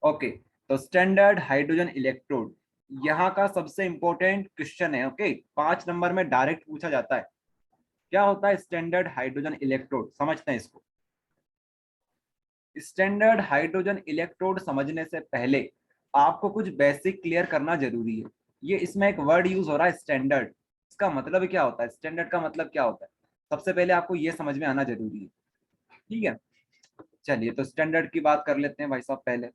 Okay, तो standard hydrogen electrode यहाँ का सबसे इंपॉर्टेंट क्वेश्चन है। ओके, 5 नंबर में डायरेक्ट पूछा जाता है। क्या होता है स्टैंडर्ड हाइड्रोजन इलेक्ट्रोड, समझते हैं इसको। स्टैंडर्ड हाइड्रोजन इलेक्ट्रोड समझने से पहले आपको कुछ बेसिक क्लियर करना जरूरी है। ये इसमें एक वर्ड यूज हो रहा है स्टैंडर्ड, इसका मतलब क्या होता है, स्टैंडर्ड का मतलब क्या होता है, सबसे पहले आपको ये समझ में आना जरूरी है। ठीक है, चलिए तो स्टैंडर्ड की बात कर लेते हैं भाई साहब। पहले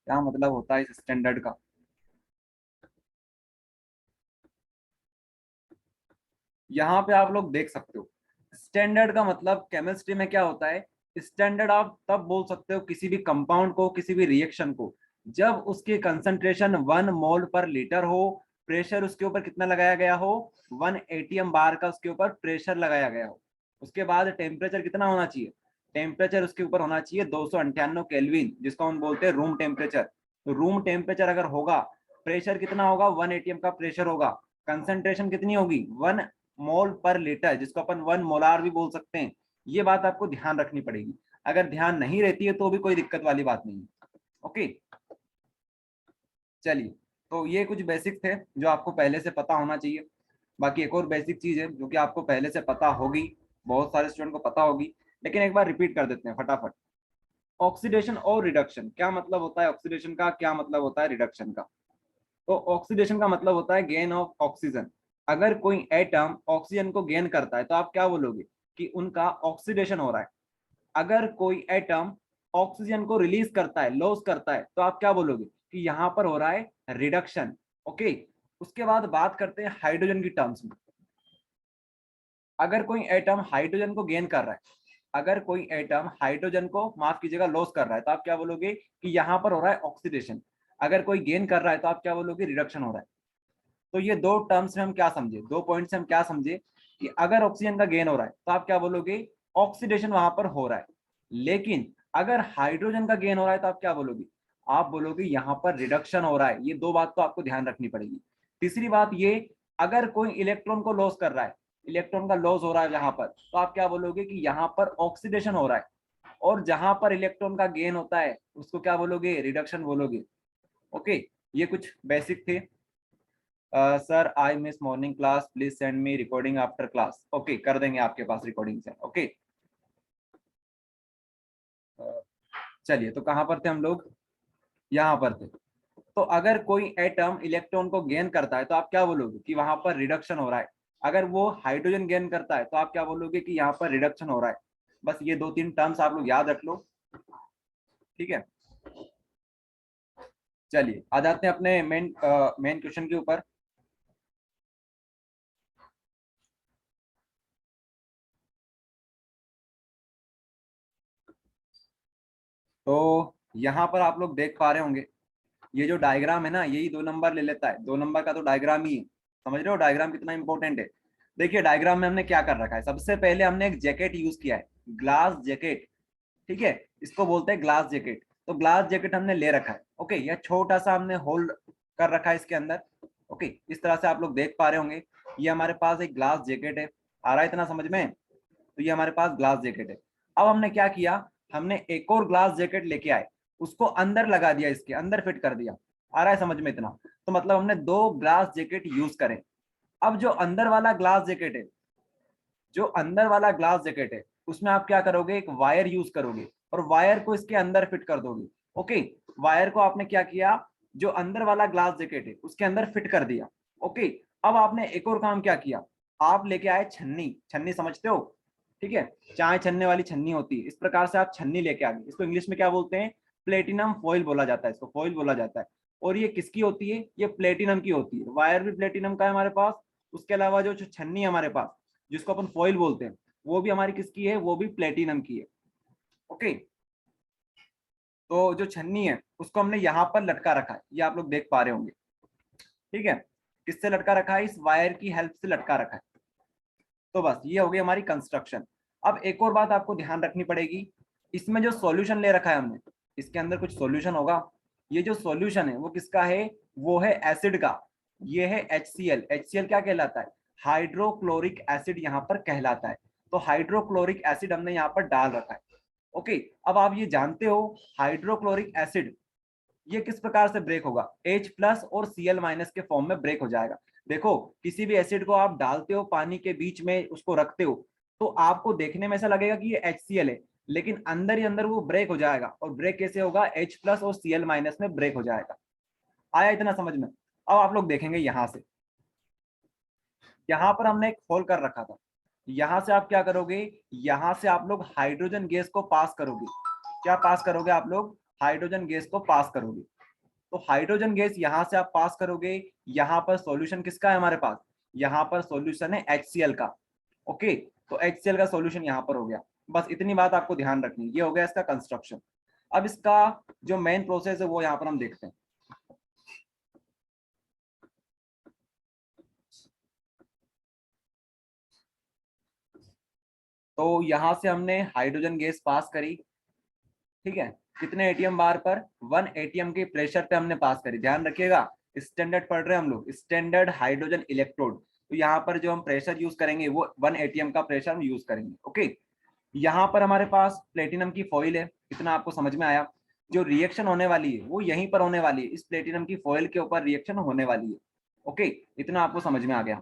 क्या मतलब होता है इस स्टैंडर्ड का। यहाँ पे आप लोग देख सकते हो, स्टैंडर्ड का मतलब केमिस्ट्री में क्या होता है। स्टैंडर्ड आप तब बोल सकते हो किसी भी कंपाउंड को, किसी भी रिएक्शन को, जब उसकी कंसंट्रेशन 1 मोल/लीटर हो, प्रेशर उसके ऊपर कितना लगाया गया हो, 1 atm बार का उसके ऊपर प्रेशर लगाया गया हो। उसके बाद टेम्परेचर कितना होना चाहिए, टेम्परेचर उसके ऊपर होना चाहिए 298 केल्विन, जिसको हम बोलते हैं रूम टेम्परेचर। तो रूम टेम्परेचर अगर होगा, प्रेशर कितना होगा, 1 atm का प्रेशर होगा, कंसंट्रेशन कितनी होगी, 1 मोल/लीटर, जिसको अपन 1 मोलार भी बोल सकते हैं। ये बात आपको ध्यान रखनी पड़ेगी। अगर ध्यान नहीं रहती है तो भी कोई दिक्कत वाली बात नहीं है। ओके, चलिए, तो ये कुछ बेसिक थे जो आपको पहले से पता होना चाहिए। बाकी एक और बेसिक चीज है जो कि आपको पहले से पता होगी, बहुत सारे स्टूडेंट को पता होगी, लेकिन एक बार रिपीट कर देते हैं फटाफट। ऑक्सीडेशन और रिडक्शन, क्या मतलब होता है ऑक्सीडेशन का, क्या मतलब होता है रिडक्शन का। तो ऑक्सीडेशन का मतलब होता है गेन ऑफ ऑक्सीजन। अगर कोई एटम ऑक्सीजन को गेन करता है तो आप क्या बोलोगे कि उनका ऑक्सीडेशन हो रहा है। अगर कोई एटम ऑक्सीजन को रिलीज करता है, लॉस करता है, तो आप क्या बोलोगे कि यहाँ पर हो रहा है रिडक्शन। ओके, उसके बाद बात करते हैं हाइड्रोजन की टर्म्स में। अगर कोई एटम हाइड्रोजन को गेन कर रहा है, अगर कोई एटम हाइड्रोजन को माफ कीजिएगा लॉस कर रहा है, तो आप क्या बोलोगे कि यहाँ पर हो रहा है ऑक्सीडेशन। अगर कोई गेन कर रहा है तो आप क्या बोलोगे, रिडक्शन हो रहा है। तो ये दो टर्म्स में हम क्या समझे, दो पॉइंट से हम क्या समझे कि अगर ऑक्सीजन का गेन हो रहा है तो आप क्या बोलोगे, ऑक्सीडेशन वहां पर हो रहा है। लेकिन अगर हाइड्रोजन का गेन हो रहा है तो आप क्या बोलोगे, आप बोलोगे यहाँ पर रिडक्शन हो रहा है। ये दो बात तो आपको ध्यान रखनी पड़ेगी। तीसरी बात ये, अगर कोई इलेक्ट्रॉन को लॉस कर रहा है, इलेक्ट्रॉन का लॉस हो रहा है यहाँ पर, तो आप क्या बोलोगे कि यहाँ पर ऑक्सीडेशन हो रहा है। और जहां पर इलेक्ट्रॉन का गेन होता है उसको क्या बोलोगे, रिडक्शन बोलोगे। ओके, ये कुछ बेसिक थे। Sir I miss morning class, please send me recording after class. Okay, कर देंगे आपके पास रिकॉर्डिंग से। ओके, चलिए तो कहाँ पर थे हम लोग, यहाँ पर थे। तो अगर कोई एटम इलेक्ट्रॉन को गेन करता है तो आप क्या बोलोगे कि वहां पर रिडक्शन हो रहा है। अगर वो हाइड्रोजन गेन करता है तो आप क्या बोलोगे कि यहाँ पर रिडक्शन हो रहा है। बस ये दो तीन टर्म्स आप लोग याद रख लो। ठीक है, चलिए आ जाते हैं अपने मेन मेन क्वेश्चन के ऊपर। तो यहाँ पर आप लोग देख पा रहे होंगे, ये जो डायग्राम है ना, यही 2 नंबर ले लेता है। 2 नंबर का तो डायग्राम ही है, समझ रहे हो डायग्राम कितना इंपॉर्टेंट है। देखिए डायग्राम में हमने क्या कर रखा है, सबसे पहले हमने एक जैकेट यूज किया है, ग्लास जैकेट। ठीक है, इसको बोलते हैं ग्लास जैकेट। तो ग्लास जैकेट हमने ले रखा है। ओके, यह छोटा सा हमने होल्ड कर रखा है इसके अंदर। ओके, इस तरह से आप लोग देख पा रहे होंगे, ये हमारे पास एक ग्लास जैकेट है। आ रहा है इतना समझ में। तो ये हमारे पास ग्लास जैकेट है। अब हमने क्या किया, हमने एक और ग्लास जैकेट लेके आए, उसको अंदर लगा दिया, इसके अंदर फिट कर दिया। आ रहा है समझ में इतना। तो मतलब हमने दो ग्लास जैकेट यूज करें। अब जो अंदर वाला ग्लास जैकेट है, जो अंदर वाला ग्लास जैकेट है, उसमें आप क्या करोगे, एक वायर यूज करोगे और वायर को इसके अंदर फिट कर दोगे। ओके, वायर को आपने क्या किया, जो अंदर वाला ग्लास जैकेट है उसके अंदर फिट कर दिया। ओके, अब आपने एक और काम क्या किया, आप लेके आए छन्नी। छन्नी समझते हो, ठीक है, चाय छन्ने वाली छन्नी होती है, इस प्रकार से आप छन्नी लेके आ गए। इसको इंग्लिश में क्या बोलते हैं, प्लेटिनम फॉइल बोला जाता है, इसको फॉइल बोला जाता है। और ये किसकी होती है, ये प्लेटिनम की होती है। वायर भी प्लेटिनम का है हमारे पास। उसके अलावा जो छन्नी है हमारे पास, जिसको अपन फॉइल बोलते हैं, वो भी हमारी किसकी है, वो भी प्लेटिनम की है। ओके, तो जो छन्नी है उसको हमने यहाँ पर लटका रखा है, ये आप लोग देख पा रहे होंगे। ठीक है, किससे लटका रखा है, इस वायर की हेल्प से लटका रखा है। तो बस ये हो गई हमारी कंस्ट्रक्शन। अब एक और बात आपको ध्यान रखनी पड़ेगी, इसमें जो सॉल्यूशन ले रखा है हमने, इसके अंदर कुछ सॉल्यूशन होगा। ये जो सॉल्यूशन है वो किसका है, वो है एसिड का। ये है HCl। HCl क्या कहलाता है, हाइड्रोक्लोरिक एसिड यहाँ पर कहलाता है। तो हाइड्रोक्लोरिक एसिड हमने यहाँ पर डाल रखा है। ओके, अब आप ये जानते हो हाइड्रोक्लोरिक एसिड ये किस प्रकार से ब्रेक होगा, H प्लस और Cl माइनस के फॉर्म में ब्रेक हो जाएगा। देखो किसी भी एसिड को आप डालते हो पानी के बीच में, उसको रखते हो, तो आपको देखने में ऐसा लगेगा कि ये HCl है, लेकिन अंदर ही अंदर वो ब्रेक हो जाएगा। और ब्रेक कैसे होगा, H प्लस और Cl माइनस में ब्रेक हो जाएगा। आया इतना समझ में? अब आप लोग देखेंगे यहां से, यहां पर हमने एक होल कर रखा था, यहां से आप क्या करोगे, यहां से आप लोग हाइड्रोजन गैस को पास करोगे। क्या पास करोगे आप लोग, हाइड्रोजन गैस को पास करोगे। तो हाइड्रोजन गैस यहां से आप पास करोगे, यहां पर सॉल्यूशन किसका है हमारे पास, यहां पर सॉल्यूशन है HCl का। ओके, तो HCl का सॉल्यूशन यहां पर हो गया। बस इतनी बात आपको ध्यान रखनी, ये हो गया इसका कंस्ट्रक्शन। अब इसका जो मेन प्रोसेस है वो यहां पर हम देखते हैं। तो यहां से हमने हाइड्रोजन गैस पास करी, ठीक है, कितने एटीएम बार पर, 1 एटीएम के प्रेशर पे हमने पास करी। ध्यान रखिएगा, स्टैंडर्ड पढ़ रहे हैं हम लोग, स्टैंडर्ड हाइड्रोजन इलेक्ट्रोड। तो यहाँ पर जो हम प्रेशर यूज करेंगे वो 1 एटीएम का प्रेशर हम यूज करेंगे। ओके, यहाँ पर हमारे पास प्लेटिनम की फॉइल है, इतना आपको समझ में आया। जो रिएक्शन होने वाली है वो यहीं पर होने वाली है, इस प्लेटिनम की फॉइल के ऊपर रिएक्शन होने वाली है। ओके, इतना आपको समझ में आ गया।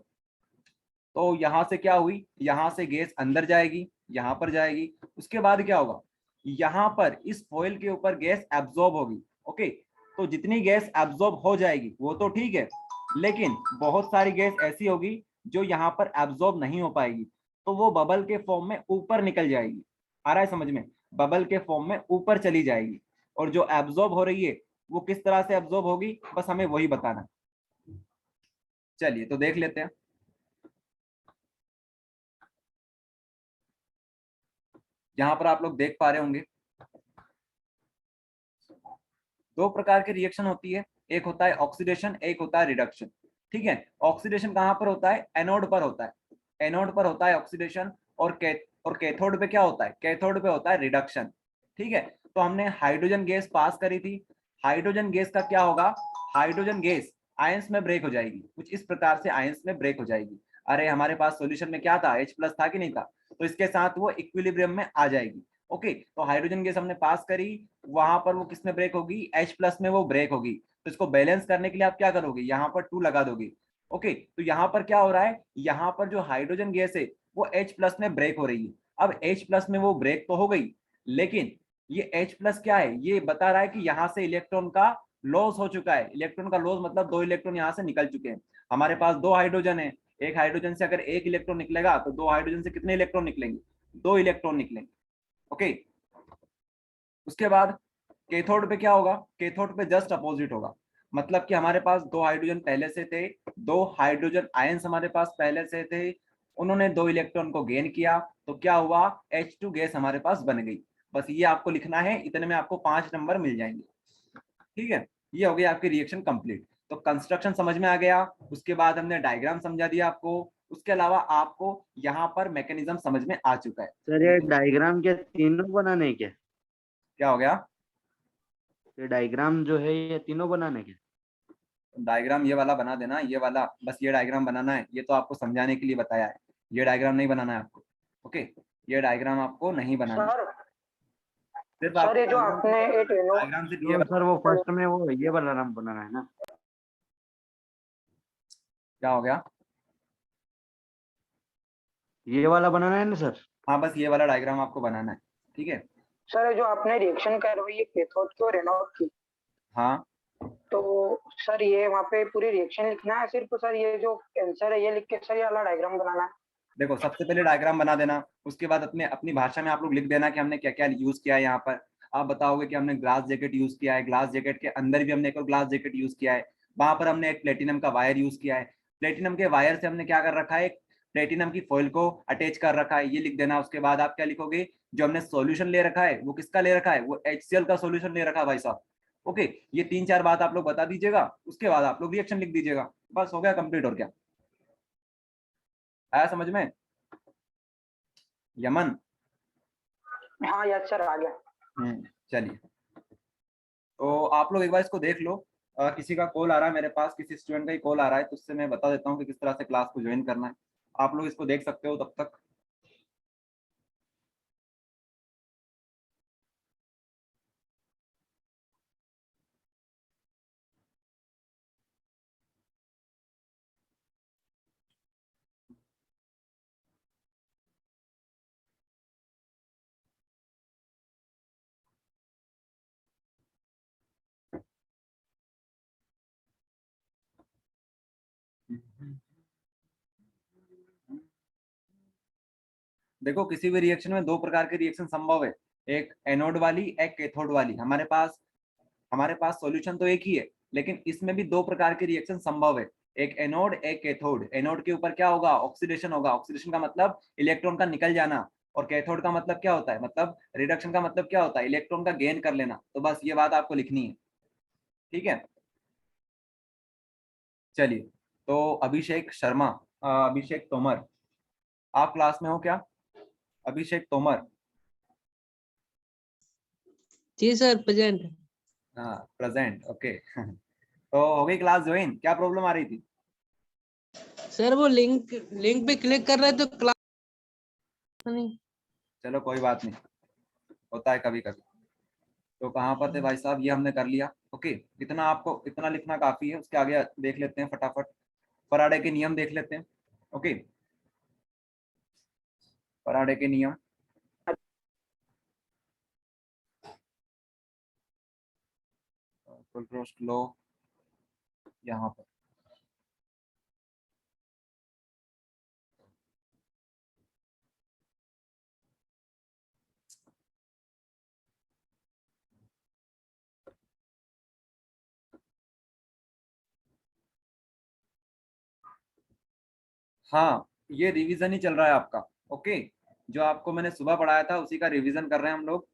तो यहाँ से क्या हुई, यहाँ से गैस अंदर जाएगी, यहाँ पर जाएगी, उसके बाद क्या होगा, यहाँ पर इस फॉइल के ऊपर गैस एब्जॉर्ब होगी। ओके, तो जितनी गैस एब्जॉर्ब हो जाएगी वो तो ठीक है, लेकिन बहुत सारी गैस ऐसी होगी जो यहाँ पर एब्जॉर्ब नहीं हो पाएगी, तो वो बबल के फॉर्म में ऊपर निकल जाएगी। आ रहा है समझ में, बबल के फॉर्म में ऊपर चली जाएगी। और जो एब्जॉर्ब हो रही है वो किस तरह से एब्जॉर्ब होगी, बस हमें वही बताना। चलिए तो देख लेते हैं। यहाँ पर आप लोग देख पा रहे होंगे दो प्रकार की रिएक्शन होती है, एक होता है ऑक्सीडेशन, एक होता है रिडक्शन। ठीक है, ऑक्सीडेशन कहाँ पर होता है, एनोड पर होता है, एनोड पर होता है ऑक्सीडेशन। और कैथोड पे क्या होता है, कैथोड पे होता है रिडक्शन। ठीक है, तो हमने हाइड्रोजन गैस पास करी थी, हाइड्रोजन गैस का क्या होगा, हाइड्रोजन गैस आयंस में ब्रेक हो जाएगी, कुछ इस प्रकार से आयंस में ब्रेक हो जाएगी। अरे हमारे पास सॉल्यूशन में क्या था, H प्लस था कि नहीं था, तो इसके साथ वो इक्विलिब्रियम में आ जाएगी। ओके, तो हाइड्रोजन गैस हमने पास करी, वहां पर वो किसमें ब्रेक होगी, H प्लस में वो ब्रेक होगी। तो इसको बैलेंस करने के लिए आप क्या करोगे, यहाँ पर 2 लगा दोगे। ओके, तो यहाँ पर क्या हो रहा है, यहाँ पर जो हाइड्रोजन गैस है वो H प्लस में ब्रेक हो रही है। अब H प्लस में वो ब्रेक तो हो गई, लेकिन ये H प्लस क्या है, ये बता रहा है कि यहाँ से इलेक्ट्रॉन का लॉस हो चुका है। इलेक्ट्रॉन का लॉस मतलब 2 इलेक्ट्रॉन यहाँ से निकल चुके हैं। हमारे पास 2 हाइड्रोजन है, एक हाइड्रोजन से अगर 1 इलेक्ट्रॉन निकलेगा तो 2 हाइड्रोजन से कितने इलेक्ट्रॉन निकलेंगे, 2 इलेक्ट्रॉन निकलेंगे। ओके, उसके बाद कैथोड पे क्या होगा, कैथोड पे जस्ट अपोजिट होगा। मतलब कि हमारे पास 2 हाइड्रोजन पहले से थे, 2 हाइड्रोजन आयंस हमारे पास पहले से थे, उन्होंने 2 इलेक्ट्रॉन को गेन किया, तो क्या हुआ, H2 गैस हमारे पास बन गई। बस ये आपको लिखना है, इतने में आपको 5 नंबर मिल जाएंगे। ठीक है, ये हो गया आपकी रिएक्शन कंप्लीट। तो कंस्ट्रक्शन समझ में आ गया, उसके बाद हमने डायग्राम समझा दिया आपको, उसके अलावा आपको यहाँ पर मैकेनिज्म समझ में आ चुका है। सर ये डायग्राम क्या तीनों बनाने क्या, क्या हो गया, ये डायग्राम जो है ये तीनों बनाने क्या? डायग्राम ये वाला बना देना, ये वाला, बस ये डायग्राम बनाना है, ये तो आपको समझाने के लिए बताया है, ये डायग्राम नहीं बनाना है आपको। ओके, ये डायग्राम आपको नहीं बनाना है, सर सिर्फ सर आपको ये जो आपने ये तीनों डायग्राम सिर्फ ये तो सर वो फर्स्ट में वो ये वाला नाम बनाना है ना? क्या हो गया, ये वाला बनाना है ना सर? हाँ बस ये वाला डायग्राम आपको बनाना है। ठीक है, सर ये जो आपने रिएक्शन करवाई है कैथोड की और एनोड की, हाँ तो सर ये वहाँ पे पूरी रिएक्शन लिखना है सिर्फ, सर ये जो आंसर है ये लिख के सर ये वाला डायग्राम बनाना है? देखो सबसे पहले डायग्राम बना देना, उसके बाद अपने अपनी भाषा में आप लोग लिख देना कि हमने क्या क्या यूज किया है। यहाँ पर आप बताओगे कि हमने ग्लास जैकेट यूज किया है, ग्लास जैकेट के अंदर भी हमने एक और ग्लास जैकेट यूज किया है, वहां पर हमने एक प्लेटिनम का वायर यूज किया है, प्लेटिनम के वायर से हमने क्या कर रखा है, एक प्लेटिनम की फॉइल को अटैच कर रखा है, ये लिख देना। उसके बाद आप क्या लिखोगे, जो हमने सॉल्यूशन ले रखा है वो किसका ले रखा है, वो HCl का सॉल्यूशन ले रखा है भाई साहब। ओके, ये 3-4 बात आप लोग बता दीजिएगा, उसके बाद आप लोग रिएक्शन लिख दीजिएगा, बस हो गया कंप्लीट। और क्या आया समझ में, यमन? हाँ यस सर आ गया। चलिए, तो आप लोग एक बार इसको देख लो। किसी का कॉल आ रहा है मेरे पास, किसी स्टूडेंट का ही कॉल आ रहा है, तो उससे मैं बता देता हूँ कि किस तरह से क्लास को ज्वाइन करना है। आप लोग इसको देख सकते हो तब तक। देखो किसी भी रिएक्शन में दो प्रकार के रिएक्शन संभव है, एक एनोड वाली, एक कैथोड वाली। हमारे पास सॉल्यूशन तो एक ही है, लेकिन इसमें भी दो प्रकार के रिएक्शन संभव है, एक एनोड एक कैथोड। एनोड के ऊपर क्या होगा, ऑक्सीडेशन होगा। ऑक्सीडेशन का मतलब इलेक्ट्रॉन का निकल जाना, और कैथोड का मतलब क्या होता है, मतलब रिडक्शन का मतलब क्या होता है, इलेक्ट्रॉन का गेन कर लेना। तो बस ये बात आपको लिखनी है, ठीक है। चलिए, तो अभिषेक शर्मा, अभिषेक तोमर, आप क्लास में हो क्या? अभिषेक तोमर। जी सर, प्रेजेंट। हाँ प्रेजेंट, ओके। तो हो गई क्लास ज्वाइन, क्या प्रॉब्लम आ रही थी? सर वो लिंक लिंक पे क्लिक कर रहे तो क्लास नहीं। चलो कोई बात नहीं, होता है कभी कभी। तो कहाँ पर थे भाई साहब, ये हमने कर लिया, ओके। इतना आपको इतना लिखना काफी है, उसके आगे देख लेते हैं फटाफट। फराडे के नियम देख लेते हैं, ओके। फराडे के नियम, कोलब्रुक लॉ, यहाँ पर। हाँ, ये रिवीजन ही चल रहा है आपका, ओके। जो आपको मैंने सुबह पढ़ाया था उसी का रिवीजन कर रहे हैं हम लोग।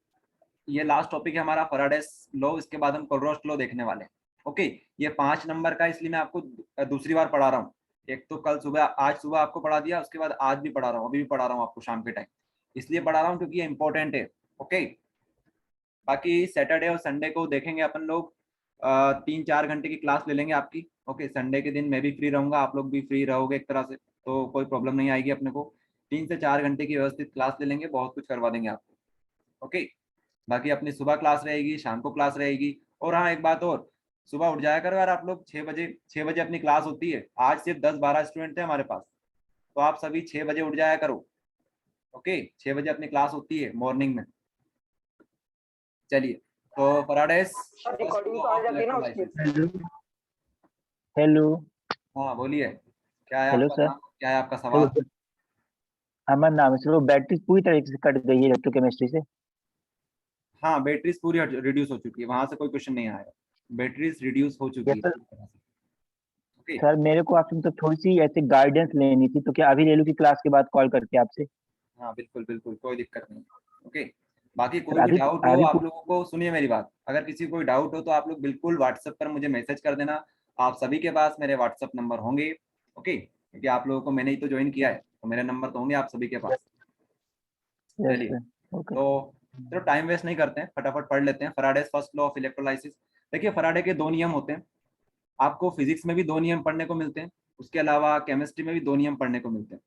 ये लास्ट टॉपिक है हमारा फैराडेस लॉ, इसके बाद हम कोलब्रुक लॉ देखने वाले हैं, ओके। ये 5 नंबर का, इसलिए मैं आपको दूसरी बार पढ़ा रहा हूँ। एक तो कल सुबह, आज सुबह आपको पढ़ा दिया, उसके बाद आज भी पढ़ा रहा हूँ, अभी भी पढ़ा रहा हूँ आपको शाम के टाइम। इसलिए पढ़ा रहा हूँ क्योंकि ये इंपॉर्टेंट है, ओके। बाकी सैटरडे और संडे को देखेंगे अपन लोग, 3-4 घंटे की क्लास ले लेंगे आपकी, ओके। संडे के दिन मैं भी फ्री रहूंगा, आप लोग भी फ्री रहोगे एक तरह से, तो कोई प्रॉब्लम नहीं आएगी अपने को। 3 से 4 घंटे की व्यवस्थित क्लास ले लेंगे, बहुत कुछ करवा देंगे आपको, ओके। बाकी अपनी सुबह क्लास रहेगी, शाम को क्लास रहेगी। और हाँ एक बात और, सुबह उठ जाया करो यार आप लोग, 6 बजे। 6 बजे अपनी क्लास होती है। आज सिर्फ 10-12 स्टूडेंट थे हमारे पास, तो आप सभी 6 बजे उठ जाया करो, ओके। 6 बजे अपनी क्लास होती है मॉर्निंग में। चलिए, तो Faraday's sir first recording law तो आ ऑफ जाती है ना उसकी? इलेक्ट्रोलाइसिस। हेलो। हाँ बोलिए, क्या है हेलो आपका सर। नाम, क्या है आपका हेलो सवाल? सर, हमारा नाम है सर। वो बैटरी पूरी तरीके से कट गई है इलेक्ट्रोकेमिस्ट्री से। हाँ बैटरीज पूरी रिड्यूस हो चुकी है, वहां से कोई क्वेश्चन नहीं आएगा। बैटरीज रिड्यूस हो चुकी यस है सर। पूरी तरह से, ओके। सर मेरे को आपसे मतलब थोड़ी सी ऐसे गाइडेंस लेनी थी, तो क्या अभी ले लूँ कि क्लास के बाद कॉल करके आपसे? हाँ बिल्कुल बिल्कुल, कोई दिक्कत नहीं, ओके। बाकी सर कोई भी अभी डाउट हो अभी आप लोगों को, सुनिए मेरी बात, अगर किसी को कोई डाउट हो तो आप लोग बिल्कुल व्हाट्सएप पर मुझे मैसेज कर देना। आप सभी के पास मेरे व्हाट्सएप नंबर होंगे, ओके, क्योंकि आप लोगों को मैंने ही तो ज्वाइन किया है, तो मेरे नंबर तो होंगे आप सभी के पास। यस चलिए, सर। ओके। तो चलो टाइम वेस्ट नहीं करते हैं, फटाफट पढ़ लेते हैं Faraday's first law of electrolysis. देखिए फैराडे के दो नियम होते हैं, आपको फिजिक्स में भी दो नियम पढ़ने को मिलते हैं, उसके अलावा केमिस्ट्री में भी दो नियम पढ़ने को मिलते हैं।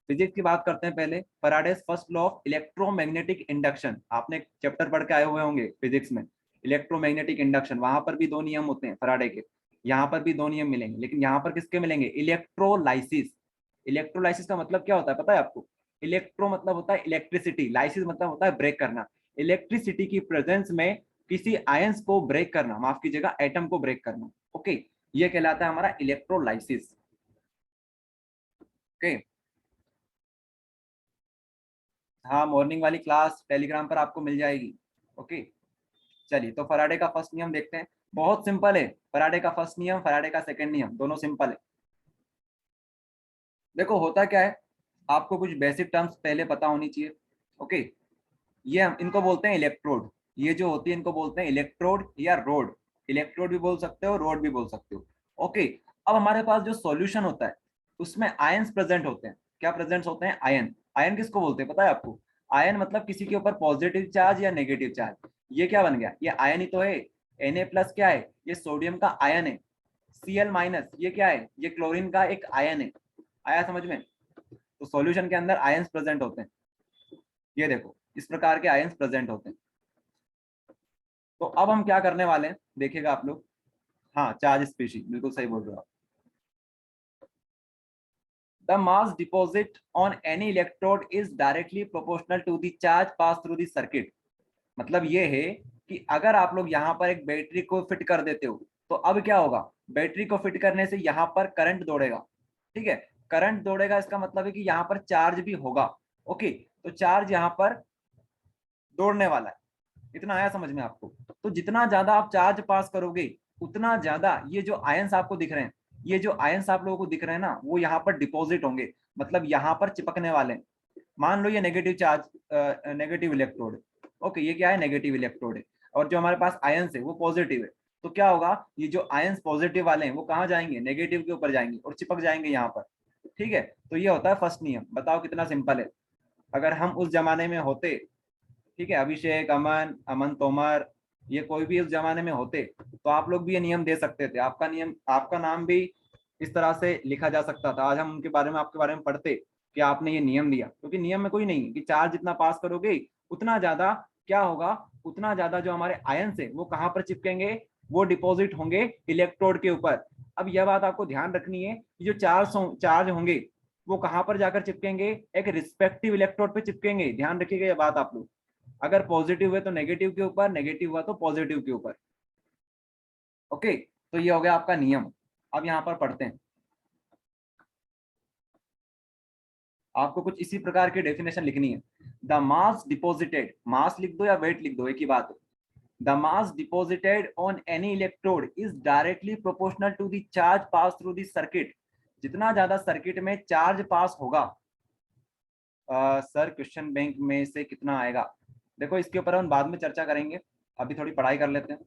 फिजिक्स की बात करते हैं पहले, Faraday's first law of electromagnetic induction. आपने एक चैप्टर पढ़ के आए हुए होंगे फिजिक्स में, इलेक्ट्रोमैग्नेटिक इंडक्शन, वहां पर भी दो नियम होते हैं फैराडे के। यहाँ पर भी दो नियम मिलेंगे, लेकिन यहाँ पर किसके मिलेंगे, इलेक्ट्रोलाइसिस। इलेक्ट्रोलाइसिस का मतलब क्या होता है पता है आपको? इलेक्ट्रो मतलब होता है इलेक्ट्रिसिटी, लाइसिस मतलब होता है ब्रेक करना। इलेक्ट्रिसिटी की प्रेजेंस में किसी आयंस को ब्रेक करना, माफ कीजिएगा एटम को ब्रेक करना, ओके। ये कहलाता है हमारा इलेक्ट्रोलाइसिस, ओके। हाँ मॉर्निंग वाली क्लास टेलीग्राम पर आपको मिल जाएगी, ओके। चलिए, तो फैराडे का फर्स्ट नियम देखते हैं, बहुत सिंपल है। फैराडे का फर्स्ट नियम, फैराडे का सेकंड नियम, दोनों सिंपल है। देखो होता क्या है, आपको कुछ बेसिक टर्म्स पहले पता होनी चाहिए, ओके। ये हम इनको बोलते हैं इलेक्ट्रोड, ये जो होती है इनको बोलते हैं इलेक्ट्रोड या रोड। इलेक्ट्रोड भी बोल सकते हो, रोड भी बोल सकते हो, ओके। अब हमारे पास जो सॉल्यूशन होता है उसमें आयंस प्रेजेंट होते हैं। क्या प्रेजेंट होते हैं? आयन। आयन किसको बोलते हैं पता है आपको? आयन मतलब किसी के ऊपर पॉजिटिव चार्ज या नेगेटिव चार्ज। ये क्या बन गया, ये आयन ही तो है। Na+ क्या है, ये सोडियम का आयन है। Cl- ये क्या है, ये क्लोरीन का एक आयन है। आया समझ में? तो सॉल्यूशन के अंदर आयंस प्रेजेंट होते हैं, ये देखो इस प्रकार के आयंस प्रेजेंट होते हैं। तो अब हम क्या करने वाले हैं देखिएगा आप लोग। हाँ चार्ज स्पीशीज, बिल्कुल सही बोल रहे हो आप। The mass deposit on any electrode is directly proportional to the charge pass through the circuit. मतलब ये है कि अगर आप लोग यहाँ पर एक बैटरी को फिट कर देते हो, तो अब क्या होगा, बैटरी को फिट करने से यहाँ पर करंट दौड़ेगा, ठीक है। करंट दौड़ेगा, इसका मतलब है कि यहाँ पर चार्ज भी होगा, ओके, तो चार्ज यहाँ पर दौड़ने वाला है। इतना आया समझ में आपको? तो जितना ज्यादा आप चार्ज पास करोगे उतना ज्यादा ये जो आयंस आपको दिख रहे हैं, ये जो आयंस आप लोगों को दिख रहे हैं ना, वो यहाँ पर डिपॉजिट होंगे, मतलब यहाँ पर चिपकने वाले हैं। मान लो ये नेगेटिव चार्ज, नेगेटिव इलेक्ट्रोड है। ओके, ये क्या है? नेगेटिव इलेक्ट्रोड है। और जो हमारे पास आयंस है वो पॉजिटिव है। तो क्या होगा, ये जो आयंस पॉजिटिव वाले हैं वो कहाँ जाएंगे? नेगेटिव के ऊपर जाएंगे और चिपक जाएंगे यहाँ पर। ठीक है, तो ये होता है फर्स्ट नियम। बताओ कितना सिंपल है। अगर हम उस जमाने में होते, ठीक है, अभिषेक, अमन, अमन तोमर, ये कोई भी उस जमाने में होते तो आप लोग भी ये नियम दे सकते थे। आपका नियम, आपका नाम भी इस तरह से लिखा जा सकता था। आज हम उनके बारे में, आपके बारे में पढ़ते कि आपने ये नियम दिया, क्योंकि नियम में कोई नहीं है कि चार्ज जितना पास करोगे उतना ज्यादा क्या होगा, उतना ज्यादा जो हमारे आयंस है वो कहाँ पर चिपकेंगे? वो डिपॉजिट होंगे इलेक्ट्रोड के ऊपर। अब यह बात आपको ध्यान रखनी है कि जो चार्ज होंगे वो कहाँ पर जाकर चिपकेंगे? एक रिस्पेक्टिव इलेक्ट्रोड पे चिपकेंगे। ध्यान रखिएगा ये बात आप लोग। अगर पॉजिटिव है तो नेगेटिव के ऊपर, नेगेटिव हुआ तो पॉजिटिव के ऊपर। ओके, तो ये हो गया आपका नियम। अब यहाँ पर पढ़ते हैं। आपको कुछ इसी प्रकार की डेफिनेशन लिखनी है। द मास डिपॉजिटेड, मास लिख दो या वेट लिख दो, एक ही बात है। The mass deposited on any electrode is directly proportional to the charge pass through the circuit. जितना ज्यादा सर्किट में चार्ज पास होगा, सर क्वेश्चन बैंक में से कितना आएगा? देखो इसके ऊपर हम बाद में चर्चा करेंगे, अभी थोड़ी पढ़ाई कर लेते हैं।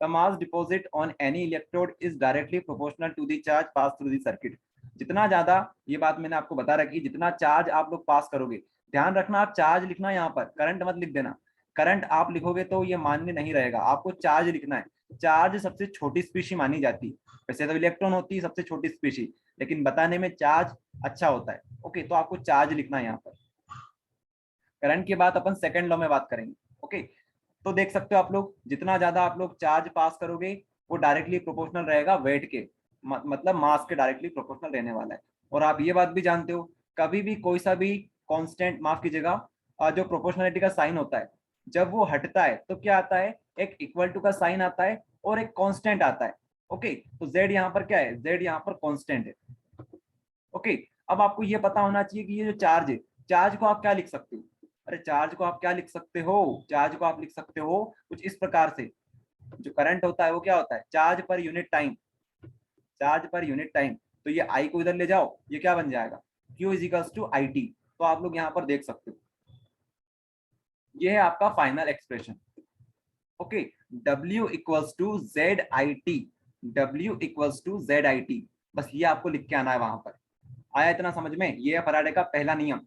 The mass deposit on any electrode is directly proportional to the charge passed through the circuit। जितना ज्यादा, ये बात मैंने आपको बता रखी, जितना चार्ज आप लोग पास करोगे, ध्यान रखना आप चार्ज लिखना, यहाँ पर करंट मत लिख देना। करंट आप लिखोगे तो ये मान्य नहीं रहेगा, आपको चार्ज लिखना है। चार्ज सबसे छोटी स्पीशी मानी जाती है, वैसे तो इलेक्ट्रॉन होती है सबसे छोटी स्पीशी, लेकिन बताने में चार्ज अच्छा होता है। ओके, तो आपको चार्ज लिखना है यहाँ पर। करंट के बाद अपन सेकंड लॉ में बात करेंगे। ओके, तो देख सकते हो आप लोग, जितना ज्यादा आप लोग चार्ज पास करोगे वो डायरेक्टली प्रोपोर्शनल रहेगा वेट के, मतलब मास के डायरेक्टली प्रोपोर्शनल रहने वाला है। और आप ये बात भी जानते हो, कभी भी कोई सा भी कांस्टेंट, माफ कीजिएगा, जो प्रोपोर्शनलिटी का साइन होता है, जब वो हटता है तो क्या आता है? एक इक्वल टू का साइन आता है और एक कांस्टेंट आता है। ओके, तो z यहाँ पर क्या है? z यहाँ पर कांस्टेंट है। ओके, अब आपको ये पता होना चाहिए कि ये जो चार्ज है, चार्ज को आप क्या लिख सकते हो? अरे चार्ज को आप क्या लिख सकते हो? चार्ज को आप लिख सकते हो कुछ इस प्रकार से। जो करंट होता है वो क्या होता है? Charge per unit time, charge per unit time. तो ये I को इधर ले जाओ, ये क्या बन जाएगा? Q is equals to IT। तो आप लोग यहाँ पर देख सकते हो, ये है आपका final expression. Okay, W equals to ZIT, W equals to ZIT। बस ये आपको लिख के आना है वहां पर। आया इतना समझ में? ये है फैराडे का पहला नियम।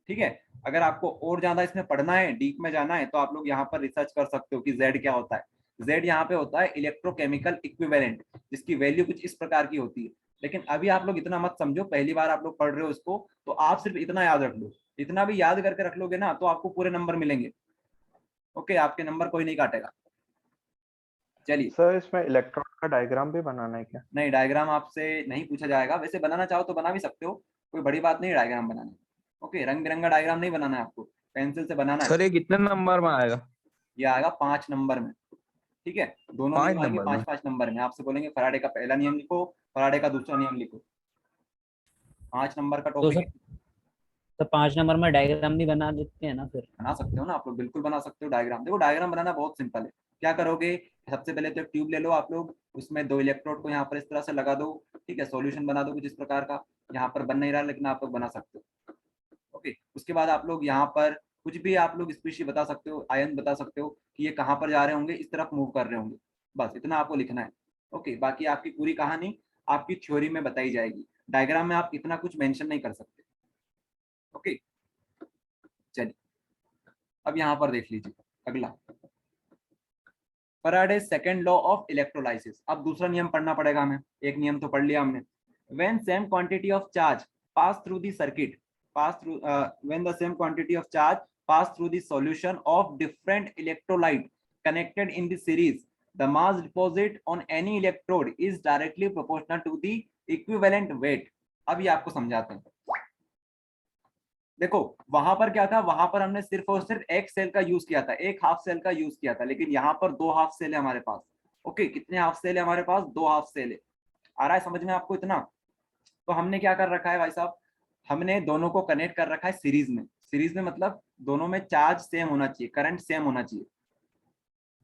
ठीक है, अगर आपको और ज्यादा इसमें पढ़ना है, डीप में जाना है, तो आप लोग यहाँ पर रिसर्च कर सकते हो कि Z क्या होता है। Z यहाँ पे होता है इलेक्ट्रोकेमिकल इक्विवेलेंट, जिसकी वैल्यू कुछ इस प्रकार की होती है। लेकिन अभी आप लोग इतना मत समझो, पहली बार आप लोग पढ़ रहे हो इसको, तो आप सिर्फ इतना याद रख लो। इतना भी याद करके रख लोगे ना तो आपको पूरे नंबर मिलेंगे। ओके, आपके नंबर कोई नहीं काटेगा। चलिए सर, इसमें इलेक्ट्रॉन का डायग्राम भी बनाना है क्या? नहीं, डायग्राम आपसे नहीं पूछा जाएगा। वैसे बनाना चाहो तो बना भी सकते हो, कोई बड़ी बात नहीं डायग्राम बनाना। ओके, रंग बिरंगा डायग्राम नहीं बनाना है आपको, पेंसिल से बनाना है। सर ये कितने नंबर में आएगा? ये आएगा 5 नंबर में। ठीक है, दोनों 5 नियम आएंगे नंबर में? 5-5 नंबर में। आपसे बोलेंगे फैराडे का पहला नियम लिखो, फैराडे का दूसरा नियम लिखो। 5 नंबर का तो टॉपिक सर, तो 5 नंबर में डायग्राम भी बना देते हैं ना फिर? बना सकते हो ना आप लोग, बिल्कुल बना सकते हो डायग्राम। देखो डायग्राम बनाना बहुत सिंपल है। क्या करोगे, सबसे पहले तो एक ट्यूब ले लो आप लोग, उसमें 2 इलेक्ट्रोड को यहाँ पर इस तरह से लगा दो। ठीक है, सॉल्यूशन बना दो कुछ इस प्रकार का। यहाँ पर बन नहीं रहा लेकिन आप लोग बना सकते हो। ओके, उसके बाद आप लोग यहाँ पर कुछ भी आप लोग स्पीशी बता सकते हो, आयन बता सकते हो कि ये कहाँ पर जा रहे होंगे, इस तरफ मूव कर रहे होंगे। बस इतना आपको लिखना है। ओके, बाकी आपकी पूरी कहानी आपकी थ्योरी में बताई जाएगी, डायग्राम में आप इतना कुछ मेंशन नहीं कर सकते। ओके, चलिए अब यहाँ पर देख लीजिए अगला, Faraday second law of electrolysis. अब दूसरा नियम पढ़ना पड़ेगा हमें, एक नियम तो पढ़ लिया हमने। When same quantity of charge pass through the circuit, when the same quantity of charge pass through the solution of different electrolyte connected in the series, the mass deposit on any electrode is directly proportional to the equivalent weight। अब ये आपको समझाते हैं। देखो वहां पर क्या था, वहां पर हमने सिर्फ और सिर्फ एक सेल का यूज किया था, एक हाफ सेल का यूज किया था, लेकिन यहाँ पर 2 हाफ सेल है हमारे पास। ओके, कितने हाफ सेल है हमारे पास? 2 हाफ सेल है। आ रहा है समझ में आपको इतना? तो हमने क्या कर रखा है भाई साहब, हमने दोनों को कनेक्ट कर रखा है सीरीज में। सीरीज में मतलब दोनों में चार्ज सेम होना चाहिए, करंट सेम होना चाहिए।